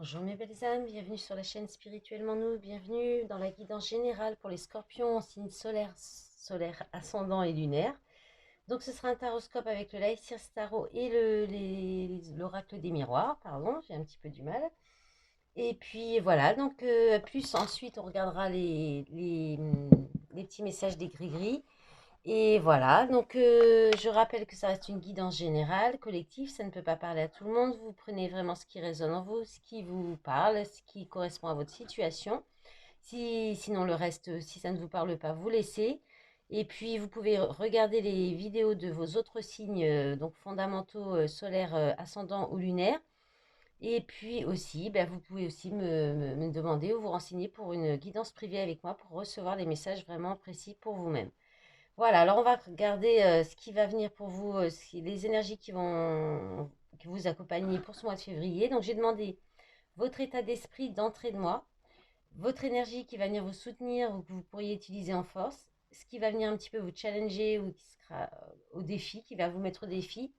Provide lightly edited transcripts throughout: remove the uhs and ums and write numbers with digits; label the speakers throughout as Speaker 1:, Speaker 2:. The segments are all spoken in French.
Speaker 1: Bonjour mes belles âmes, bienvenue sur la chaîne Spirituellement Nous, bienvenue dans la guidance générale pour les scorpions en signe solaire ascendant et lunaire. Donc ce sera un taroscope avec le Life Seers Tarot et l'oracle des miroirs, pardon, j'ai un petit peu du mal. Et puis voilà, donc plus ensuite on regardera les petits messages des gris-gris. Et voilà, donc je rappelle que ça reste une guidance générale, collective, ça ne peut pas parler à tout le monde. Vous prenez vraiment ce qui résonne en vous, ce qui vous parle, ce qui correspond à votre situation. Sinon le reste, si ça ne vous parle pas, vous laissez. Et puis vous pouvez regarder les vidéos de vos autres signes, donc fondamentaux, solaires, ascendants ou lunaires. Et puis aussi, ben, vous pouvez aussi me demander ou vous renseigner pour une guidance privée avec moi pour recevoir des messages vraiment précis pour vous-même. Voilà, alors on va regarder ce qui va venir pour vous, les énergies qui vous accompagner pour ce mois de février. Donc j'ai demandé votre état d'esprit d'entrée de mois, votre énergie qui va venir vous soutenir ou que vous pourriez utiliser en force, ce qui va venir un petit peu vous challenger ou qui sera au défi, qui va vous mettre au défi,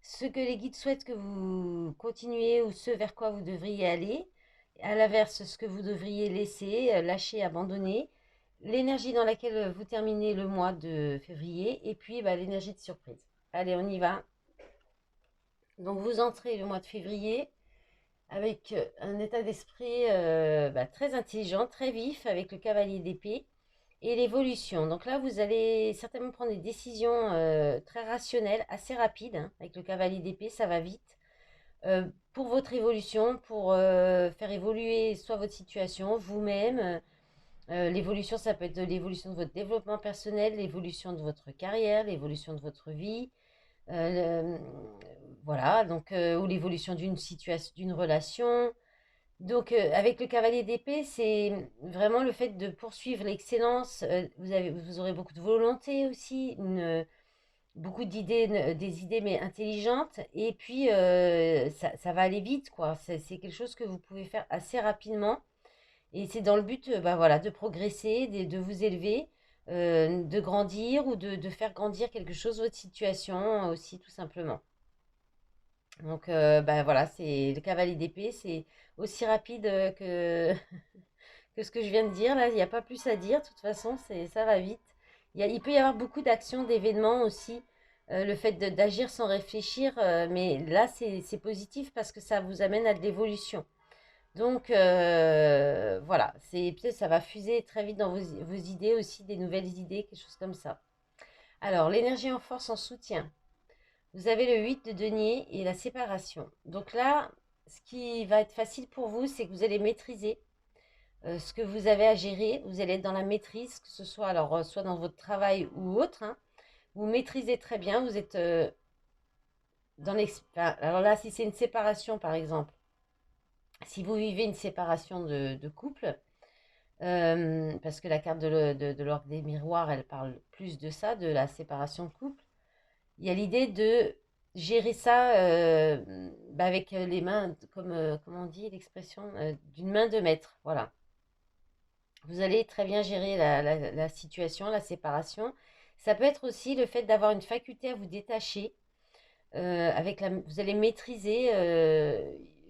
Speaker 1: ce que les guides souhaitent que vous continuiez ou ce vers quoi vous devriez aller, à l'inverse, ce que vous devriez laisser, lâcher, abandonner, l'énergie dans laquelle vous terminez le mois de février et puis bah, l'énergie de surprise. Allez, on y va. Donc vous entrez le mois de février avec un état d'esprit très intelligent, très vif, avec le cavalier d'épée et l'évolution. Donc là, vous allez certainement prendre des décisions très rationnelles, assez rapides, hein. Avec le cavalier d'épée, ça va vite. Pour votre évolution, pour faire évoluer soit votre situation, vous-même. L'évolution, ça peut être l'évolution de votre développement personnel, l'évolution de votre carrière, l'évolution de votre vie. euh, le- voilà, donc, ou l'évolution d'une situation, d'une relation. Donc, avec le cavalier d'épée, c'est vraiment le fait de poursuivre l'excellence. Vous aurez beaucoup de volonté aussi, beaucoup d'idées, des idées mais intelligentes. Et puis, ça va aller vite, quoi. C'est quelque chose que vous pouvez faire assez rapidement. Et c'est dans le but, bah, voilà, de progresser, de vous élever, de grandir ou de faire grandir quelque chose, votre situation aussi, tout simplement. Donc, bah, voilà, c'est le cavalier d'épée, c'est aussi rapide que ce que je viens de dire. Là, il n'y a pas plus à dire. De toute façon, ça va vite. Il peut y avoir beaucoup d'actions, d'événements aussi. Le fait d'agir sans réfléchir, mais là, c'est positif parce que ça vous amène à de l'évolution. Donc voilà, peut-être ça va fuser très vite dans vos idées aussi, des nouvelles idées, quelque chose comme ça. Alors, l'énergie en force en soutien. Vous avez le 8 de denier et la séparation. Donc là, ce qui va être facile pour vous, c'est que vous allez maîtriser ce que vous avez à gérer. Vous allez être dans la maîtrise, que ce soit alors soit dans votre travail ou autre, hein. Vous maîtrisez très bien, vous êtes alors là, si c'est une séparation par exemple, si vous vivez une séparation de couple, parce que la carte de l'orgue des miroirs, elle parle plus de ça, de la séparation de couple. Il y a l'idée de gérer ça bah, avec les mains, comme on dit l'expression, d'une main de maître. Voilà. Vous allez très bien gérer la situation, la séparation. Ça peut être aussi le fait d'avoir une faculté à vous détacher. Vous allez maîtriser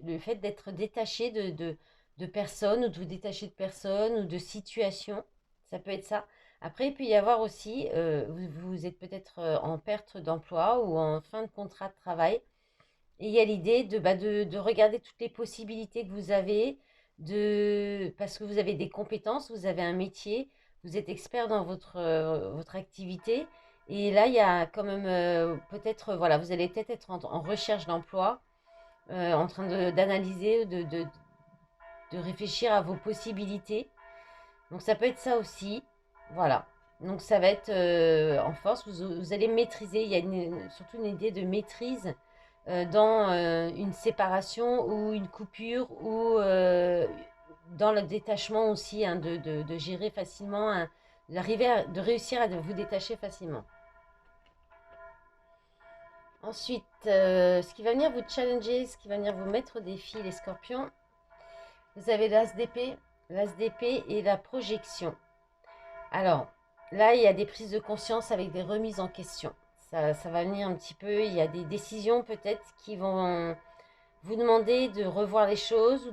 Speaker 1: le fait d'être détaché de personnes ou de vous détacher de personnes ou de situations. Ça peut être ça. Après, il peut y avoir aussi, vous êtes peut-être en perte d'emploi ou en fin de contrat de travail. Et il y a l'idée de regarder toutes les possibilités que vous avez, parce que vous avez des compétences, vous avez un métier, vous êtes expert dans votre activité. Et là, il y a quand même peut-être, voilà, vous allez peut-être être en recherche d'emploi, en train d'analyser, de réfléchir à vos possibilités. Donc ça peut être ça aussi. Voilà. Donc ça va être en force, vous allez maîtriser, il y a surtout une idée de maîtrise dans une séparation ou une coupure ou dans le détachement aussi, hein, de gérer facilement, hein, de réussir à vous détacher facilement. Ensuite, ce qui va venir vous challenger, ce qui va venir vous mettre au défi, les scorpions, vous avez l'as d'épée et la projection. Alors, là, il y a des prises de conscience avec des remises en question. Ça va venir un petit peu, il y a des décisions peut-être qui vont vous demander de revoir les choses ou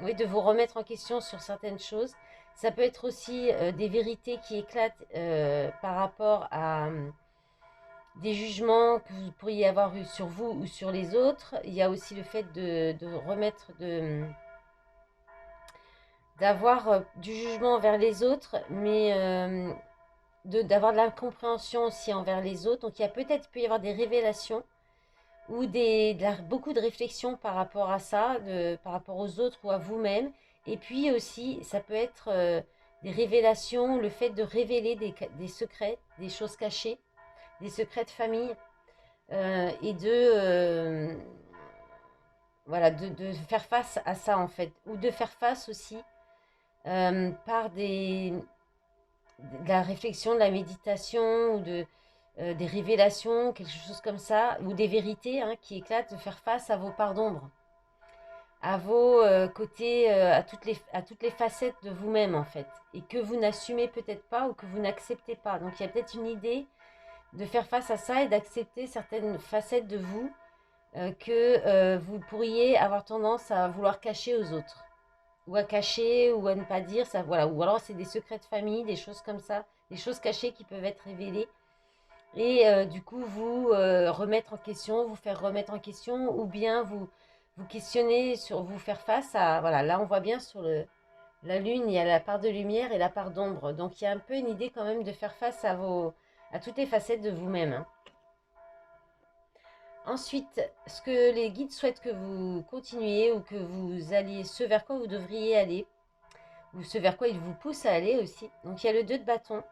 Speaker 1: oui, de vous remettre en question sur certaines choses. Ça peut être aussi des vérités qui éclatent par rapport à des jugements que vous pourriez avoir eu sur vous ou sur les autres. Il y a aussi le fait de remettre d'avoir du jugement envers les autres, mais d'avoir de l'incompréhension aussi envers les autres. Donc il y a peut y avoir des révélations ou beaucoup de réflexions par rapport à ça, par rapport aux autres ou à vous-même. Et puis aussi, ça peut être des révélations, le fait de révéler des secrets, des choses cachées, des secrets de famille, et voilà, de faire face à ça en fait, ou de faire face aussi par de la réflexion, de la méditation ou des révélations, quelque chose comme ça, ou des vérités hein, qui éclatent, de faire face à vos parts d'ombre, à vos côtés, à toutes les facettes de vous-même en fait, et que vous n'assumez peut-être pas ou que vous n'acceptez pas. Donc il y a peut-être une idée de faire face à ça et d'accepter certaines facettes de vous que vous pourriez avoir tendance à vouloir cacher aux autres ou à cacher ou à ne pas dire ça, voilà, ou alors c'est des secrets de famille, des choses comme ça, des choses cachées qui peuvent être révélées et du coup vous remettre en question, vous faire remettre en question ou bien vous questionner sur vous faire face à, voilà, là on voit bien sur la lune, il y a la part de lumière et la part d'ombre, donc il y a un peu une idée quand même de faire face à toutes les facettes de vous-même, hein. Ensuite, ce que les guides souhaitent que vous continuiez ou que vous alliez, ce vers quoi vous devriez aller, ou ce vers quoi ils vous poussent à aller aussi. Donc il y a le 2 de bâton.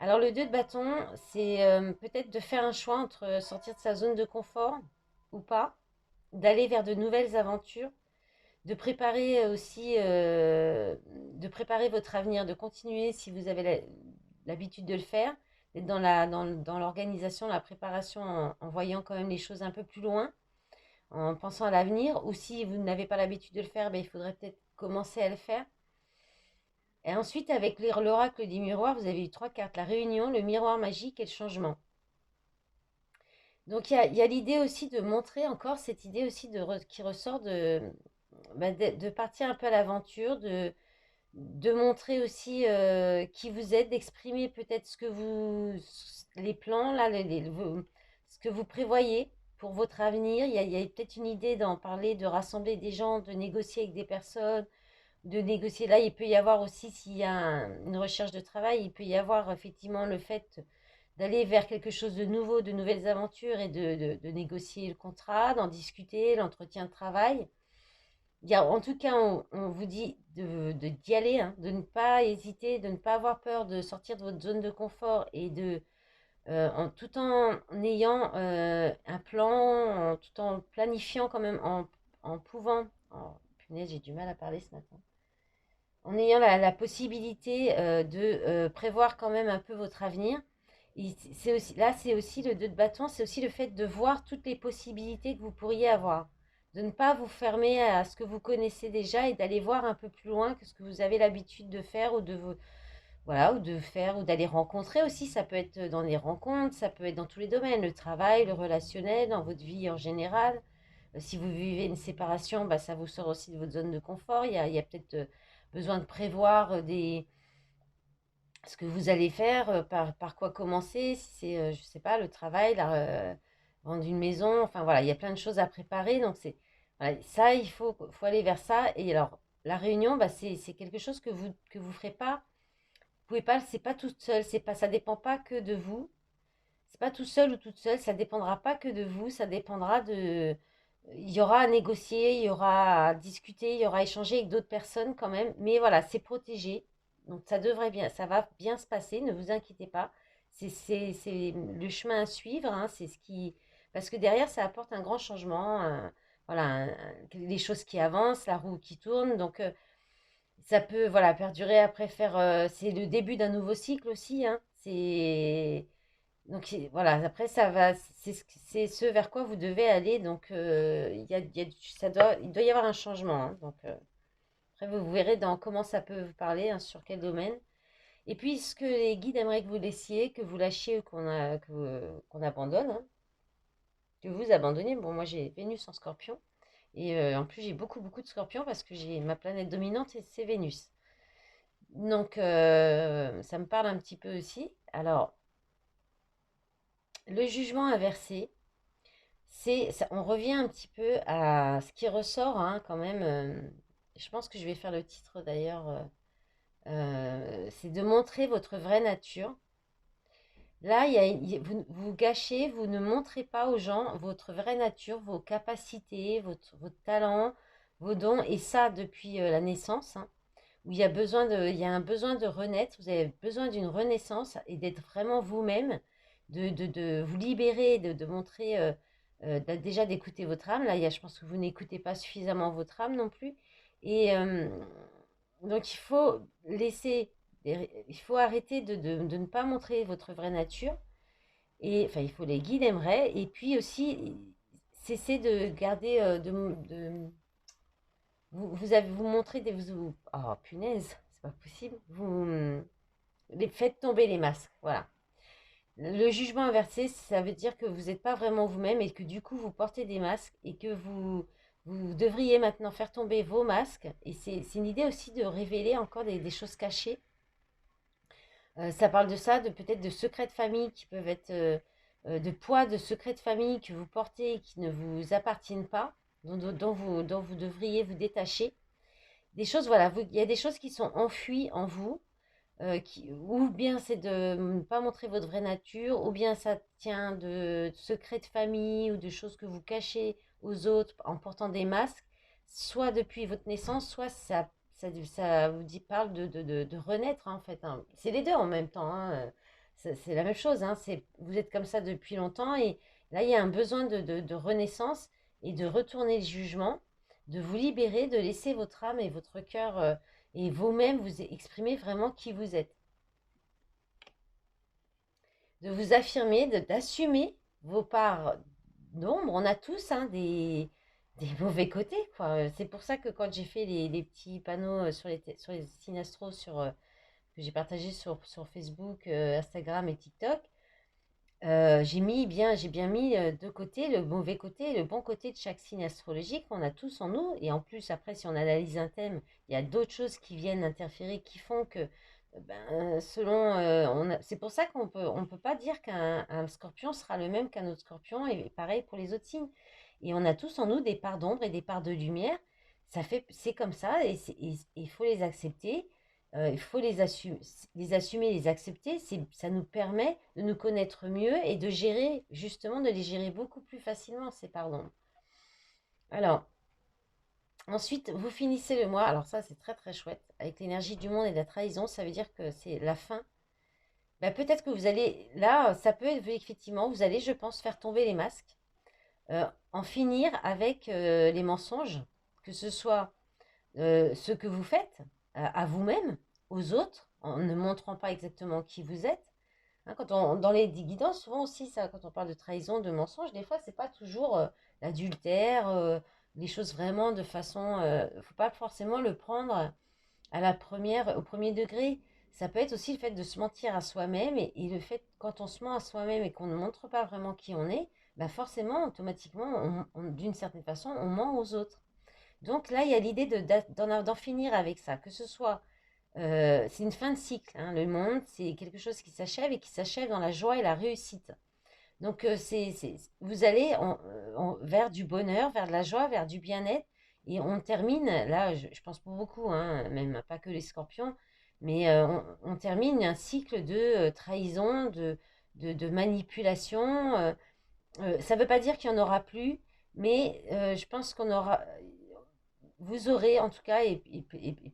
Speaker 1: Alors le 2 de bâton, c'est peut-être de faire un choix entre sortir de sa zone de confort ou pas, d'aller vers de nouvelles aventures, de préparer aussi, de préparer votre avenir, de continuer si vous avez l'habitude de le faire, d'être dans l'organisation, la préparation en voyant quand même les choses un peu plus loin, en pensant à l'avenir, ou si vous n'avez pas l'habitude de le faire, ben, il faudrait peut-être commencer à le faire. Et ensuite, avec l'oracle du miroir, vous avez eu 3 cartes, la réunion, le miroir magique et le changement. Donc il y a l'idée aussi de montrer encore cette idée aussi qui ressort de partir un peu à l'aventure, de montrer aussi qui vous êtes, d'exprimer peut-être les plans, là, ce que vous prévoyez pour votre avenir. Il y a peut-être une idée d'en parler, de rassembler des gens, de négocier avec des personnes, de négocier. Là, il peut y avoir aussi, s'il y a une recherche de travail, il peut y avoir effectivement le fait d'aller vers quelque chose de nouveau, de nouvelles aventures et de négocier le contrat, d'en discuter, l'entretien de travail. En tout cas, on vous dit d'y aller, hein, de ne pas hésiter, de ne pas avoir peur de sortir de votre zone de confort et tout en ayant un plan, tout en planifiant quand même, en pouvant. Oh, punaise, j'ai du mal à parler ce matin. En ayant la possibilité de prévoir quand même un peu votre avenir. C'est aussi, là, c'est aussi le 2 de bâton, c'est aussi le fait de voir toutes les possibilités que vous pourriez avoir. De ne pas vous fermer à ce que vous connaissez déjà et d'aller voir un peu plus loin que ce que vous avez l'habitude de faire voilà, ou de faire, ou d'aller rencontrer aussi. Ça peut être dans les rencontres, ça peut être dans tous les domaines, le travail, le relationnel, dans votre vie en général. Si vous vivez une séparation, bah, ça vous sort aussi de votre zone de confort. Il y a peut-être besoin de prévoir ce que vous allez faire, par quoi commencer, si c'est, je sais pas, le travail, vendre une maison, enfin voilà, il y a plein de choses à préparer. Donc voilà, ça, faut aller vers ça. Et alors, la réunion, bah, c'est quelque chose que vous ferez pas. Vous pouvez pas, c'est pas toute seule, ça dépend pas que de vous. C'est pas tout seul ou toute seule, ça dépendra pas que de vous, ça dépendra il y aura à négocier, il y aura à discuter, il y aura à échanger avec d'autres personnes quand même. Mais voilà, c'est protégé. Donc ça va bien se passer, ne vous inquiétez pas. C'est le chemin à suivre, hein, parce que derrière, ça apporte un grand changement, voilà, les choses qui avancent, la roue qui tourne. Donc, ça peut, voilà, perdurer après c'est le début d'un nouveau cycle aussi, hein. Voilà, après c'est ce vers quoi vous devez aller. Donc, il doit y avoir un changement, hein. Donc, après, vous verrez dans comment ça peut vous parler, hein, sur quel domaine. Et puis, ce que les guides aimeraient que vous laissiez, que vous lâchiez ou qu'on abandonne, hein. que vous abandonnez. Bon, moi j'ai Vénus en Scorpion et en plus j'ai beaucoup de Scorpions parce que j'ai ma planète dominante et c'est Vénus. Donc ça me parle un petit peu aussi. Alors, le jugement inversé, on revient un petit peu à ce qui ressort hein, quand même. Je pense que je vais faire le titre d'ailleurs. C'est de montrer votre vraie nature. Là, vous gâchez, vous ne montrez pas aux gens votre vraie nature, vos capacités, votre talent, vos dons, et ça depuis la naissance, hein, où il y a un besoin de renaître, vous avez besoin d'une renaissance et d'être vraiment vous-même, de vous libérer, de montrer, déjà d'écouter votre âme. Là, je pense que vous n'écoutez pas suffisamment votre âme non plus. Et donc, il faut arrêter de ne pas montrer votre vraie nature. Et enfin, il faut les guides aimeraient. Et puis aussi, cesser de garder, vous montrez oh punaise, c'est pas possible. Faites tomber les masques. Voilà. Le jugement inversé, ça veut dire que vous n'êtes pas vraiment vous-même et que du coup, vous portez des masques et que vous devriez maintenant faire tomber vos masques. Et c'est une idée aussi de révéler encore des choses cachées. Ça parle de ça, de peut-être de secrets de famille qui peuvent être de poids de secrets de famille que vous portez et qui ne vous appartiennent pas, dont vous devriez vous détacher. Des choses, voilà, il y a des choses qui sont enfuies en vous, ou bien c'est de ne pas montrer votre vraie nature, ou bien ça tient de secrets de famille ou de choses que vous cachez aux autres en portant des masques, soit depuis votre naissance, soit ça vous dit, parle de renaître hein, en fait, hein. C'est les deux en même temps, hein. C'est la même chose, hein. Vous êtes comme ça depuis longtemps et là il y a un besoin de renaissance et de retourner le jugement, de vous libérer, de laisser votre âme et votre cœur et vous-même vous exprimez vraiment qui vous êtes. De vous affirmer, d'assumer vos parts d'ombre. On a tous hein, des mauvais côtés, quoi. C'est pour ça que quand j'ai fait les petits panneaux sur les signes astro que j'ai partagé sur Facebook, Instagram et TikTok, j'ai bien mis de côté le mauvais côté et le bon côté de chaque signe astrologique. On a tous en nous. Et en plus, après, si on analyse un thème, il y a d'autres choses qui viennent interférer, qui font que, c'est pour ça on peut pas dire qu'un scorpion sera le même qu'un autre scorpion, et pareil pour les autres signes. Et on a tous en nous des parts d'ombre et des parts de lumière. C'est comme ça, et il faut les accepter. Il faut les assumer, les accepter. Ça nous permet de nous connaître mieux et de gérer, justement, de les gérer beaucoup plus facilement, ces pardons. Alors, ensuite, vous finissez le mois. Alors ça, c'est très très chouette. Avec l'énergie du monde et de la trahison, ça veut dire que c'est la fin. Peut-être que vous allez, là, ça peut être effectivement, vous allez, je pense, faire tomber les masques, en finir avec les mensonges, que ce soit ce que vous faites à vous-même, aux autres, en ne montrant pas exactement qui vous êtes. Hein, dans les guidances, souvent aussi, ça, quand on parle de trahison, de mensonge, des fois, c'est pas toujours l'adultère, les choses vraiment de façon. Faut pas forcément le prendre au premier degré. Ça peut être aussi le fait de se mentir à soi-même et le fait, quand on se ment à soi-même et qu'on ne montre pas vraiment qui on est, forcément, automatiquement, d'une certaine façon, on ment aux autres. Donc là, il y a l'idée d'en finir avec ça, que ce soit, c'est une fin de cycle, hein, le monde, c'est quelque chose qui s'achève et qui s'achève dans la joie et la réussite. Donc vous allez vers du bonheur, vers de la joie, vers du bien-être, et on termine, là, je pense pour beaucoup, hein, même pas que les scorpions, mais on termine un cycle de trahison, de manipulation. Ça ne veut pas dire qu'il n'y en aura plus, mais je pense vous aurez en tout cas, et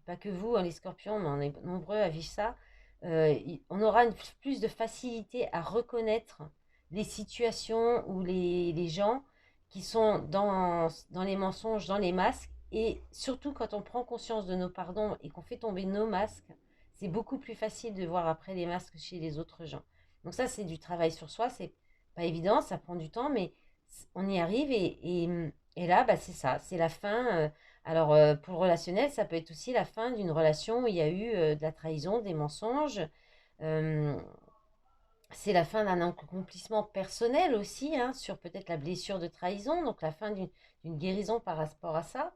Speaker 1: pas que vous, hein, les scorpions, mais on est nombreux à vivre ça, on aura plus de facilité à reconnaître les situations ou les gens qui sont dans les mensonges, dans les masques, et surtout quand on prend conscience de nos pardons et qu'on fait tomber nos masques, c'est beaucoup plus facile de voir après les masques chez les autres gens. Donc ça, c'est du travail sur soi, c'est pas évident, ça prend du temps, mais on y arrive, et là, c'est ça, c'est la fin. Alors, pour le relationnel, ça peut être aussi la fin d'une relation où il y a eu de la trahison, des mensonges. Euh, c'est la fin d'un accomplissement personnel aussi, hein, sur peut-être la blessure de trahison, donc la fin d'une guérison par rapport à ça.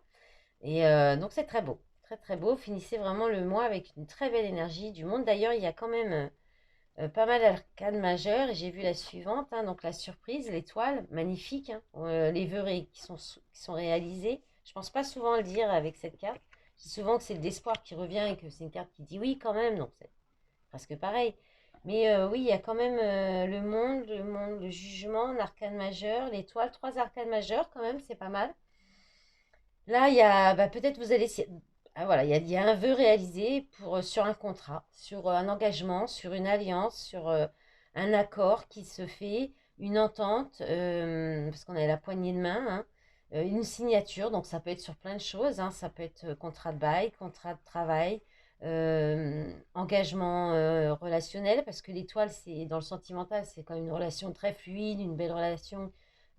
Speaker 1: Et donc c'est très beau, très très beau. Finissez vraiment le mois avec une très belle énergie du monde. D'ailleurs, il y a quand même pas mal d'arcanes majeures. Et j'ai vu la suivante, hein, donc la surprise, l'étoile, magnifique, hein, les vœux qui sont réalisés. Je pense pas souvent le dire avec cette carte. Je dis souvent que c'est l'espoir qui revient et que c'est une carte qui dit oui quand même. Non, c'est presque pareil. Mais oui, il y a quand même le jugement, l'arcane majeur, l'étoile, trois arcanes majeures quand même, c'est pas mal. Là, il y a, bah, peut-être vous allez, ah, voilà, il y a un vœu réalisé sur un contrat, sur un engagement, sur une alliance, sur un accord qui se fait, une entente, parce qu'on a la poignée de main, hein, une signature, donc ça peut être sur plein de choses, hein, ça peut être contrat de bail, contrat de travail, engagement relationnel, parce que l'étoile, c'est dans le sentimental, c'est quand même une relation très fluide, une belle relation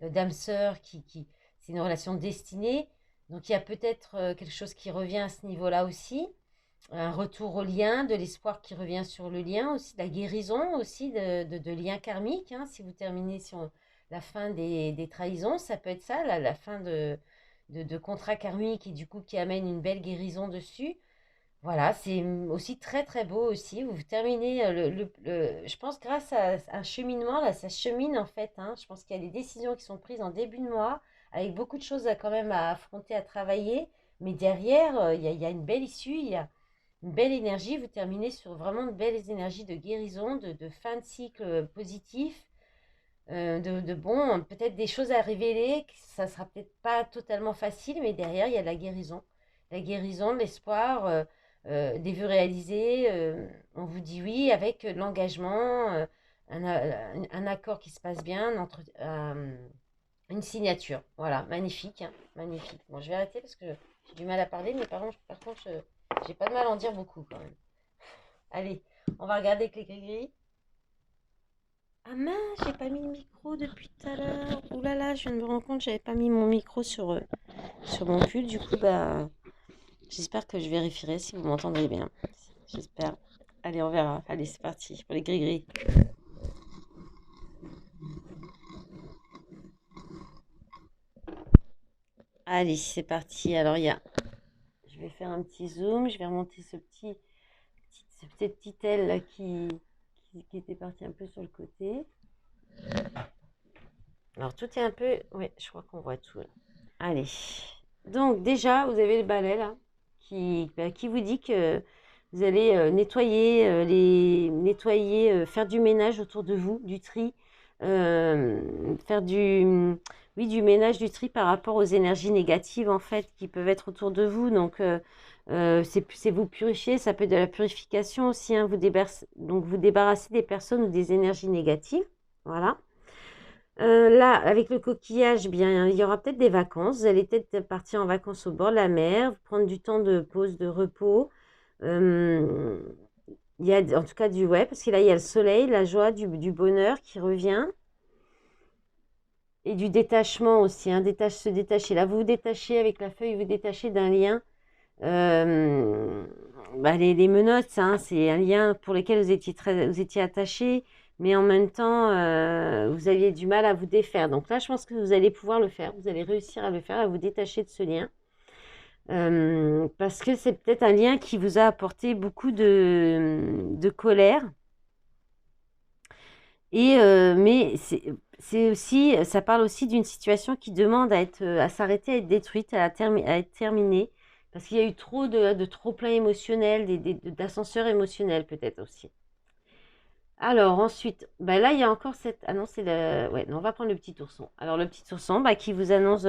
Speaker 1: d'âme sœur c'est une relation destinée. Donc il y a peut-être quelque chose qui revient à ce niveau-là aussi, un retour au lien, de l'espoir qui revient sur le lien aussi, de la guérison aussi de liens karmiques, hein. Si vous terminez sur la fin des trahisons, ça peut être ça, la fin de contrats karmiques et du coup qui amène une belle guérison dessus. Voilà, c'est aussi très très beau aussi. Vous terminez je pense grâce à un cheminement, là, ça chemine en fait, hein. Je pense qu'il y a des décisions qui sont prises en début de mois, avec beaucoup de choses quand même à affronter, à travailler. Mais derrière, il y a une belle issue, il y a une belle énergie. Vous terminez sur vraiment de belles énergies de guérison, de fin de cycle positif, de bon, peut-être des choses à révéler, que ça sera peut-être pas totalement facile, mais derrière, il y a de la guérison. La guérison, de l'espoir, des vœux réalisés. On vous dit oui avec de l'engagement, un accord qui se passe bien, une signature. Voilà, magnifique, hein, magnifique. Bon, je vais arrêter parce que j'ai du mal à parler, mais par contre, j'ai pas de mal à en dire beaucoup quand même. Allez, on va regarder avec les gris-gris. Ah mince, j'ai pas mis le micro depuis tout à l'heure. Ouh là là, je viens de me rendre compte que j'avais pas mis mon micro sur mon pull. Du coup, bah, j'espère que je vérifierai si vous m'entendez bien. J'espère. Allez, on verra. Allez, c'est parti pour les gris-gris. Allez, c'est parti. Alors, je vais faire un petit zoom. Je vais remonter cette petite aile là qui était partie un peu sur le côté. Alors, tout est un peu... Oui, je crois qu'on voit tout là. Allez. Donc, déjà, vous avez le balai là qui vous dit que vous allez nettoyer, faire du ménage autour de vous, du tri, faire oui, du ménage, du tri par rapport aux énergies négatives en fait qui peuvent être autour de vous. Donc, c'est vous purifier, ça peut être de la purification aussi, hein, donc vous débarrasser des personnes ou des énergies négatives. Voilà. Là, avec le coquillage, bien, il y aura peut-être des vacances. Vous allez peut-être partir en vacances au bord de la mer, prendre du temps de pause, de repos. Euh, il y a en tout cas ouais, parce que là, il y a le soleil, la joie, du bonheur qui revient. Et du détachement aussi, hein, se détacher. Là, vous vous détachez avec la feuille, vous détachez d'un lien. Euh, bah, les menottes, hein, c'est un lien pour lequel vous étiez attaché, mais en même temps, vous aviez du mal à vous défaire. Donc là, je pense que vous allez pouvoir le faire. Vous allez réussir à le faire, à vous détacher de ce lien. Parce que c'est peut-être un lien qui vous a apporté beaucoup de colère. Mais c'est aussi, ça parle aussi d'une situation qui demande à s'arrêter, à être détruite, à être terminée. Parce qu'il y a eu trop de trop-plein émotionnel, d'ascenseurs émotionnels peut-être aussi. Alors ensuite, bah là il y a encore cette... Ah non, c'est le... Ouais, non, on va prendre le petit ourson. Alors le petit ourson bah, qui vous annonce...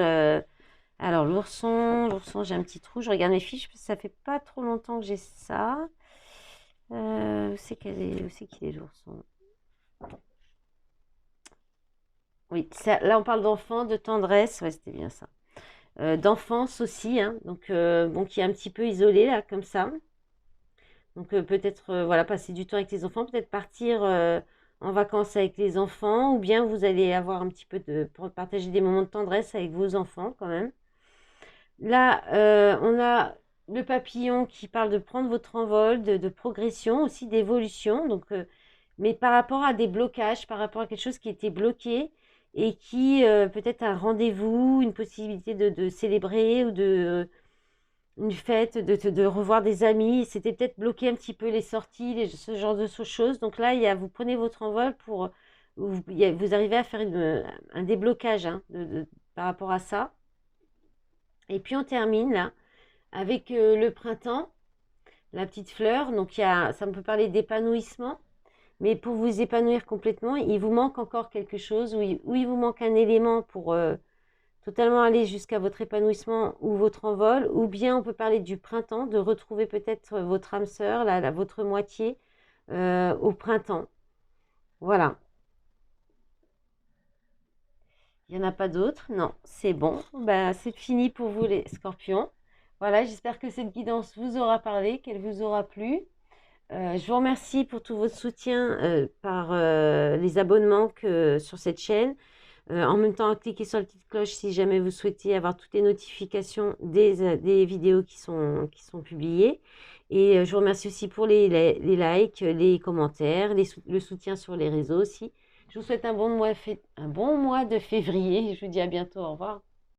Speaker 1: Alors l'ourson, j'ai un petit trou. Je regarde mes fiches parce que ça fait pas trop longtemps que j'ai ça. Où c'est qu'il est l'ourson? Oui, là on parle d'enfant, de tendresse. Ouais, c'était bien ça. D'enfance aussi, hein, donc bon, qui est un petit peu isolé là, comme ça. Donc peut-être voilà, passer du temps avec les enfants, peut-être partir en vacances avec les enfants, ou bien vous allez avoir un petit peu pour partager des moments de tendresse avec vos enfants quand même. Là, on a le papillon qui parle de prendre votre envol, de progression, aussi d'évolution. Donc mais par rapport à des blocages, par rapport à quelque chose qui était bloqué et qui, peut-être un rendez-vous, une possibilité de célébrer ou une fête, de revoir des amis. C'était peut-être bloqué un petit peu les sorties, ce genre de choses. Donc là, vous prenez votre envol pour, vous arrivez à faire un déblocage hein, par rapport à ça. Et puis on termine là avec le printemps, la petite fleur. Donc ça me peut parler d'épanouissement. Mais pour vous épanouir complètement, il vous manque encore quelque chose, ou il vous manque un élément pour totalement aller jusqu'à votre épanouissement ou votre envol, ou bien on peut parler du printemps, de retrouver peut-être votre âme sœur, votre moitié au printemps. Voilà. Il n'y en a pas d'autres? Non, c'est bon. Ben, c'est fini pour vous les scorpions. Voilà, j'espère que cette guidance vous aura parlé, qu'elle vous aura plu. Je vous remercie pour tout votre soutien par les abonnements sur cette chaîne. En même temps, cliquez sur la petite cloche si jamais vous souhaitez avoir toutes les notifications des vidéos qui sont publiées. Et je vous remercie aussi pour les likes, les commentaires, le soutien sur les réseaux aussi. Je vous souhaite un bon mois de février. Je vous dis à bientôt. Au revoir.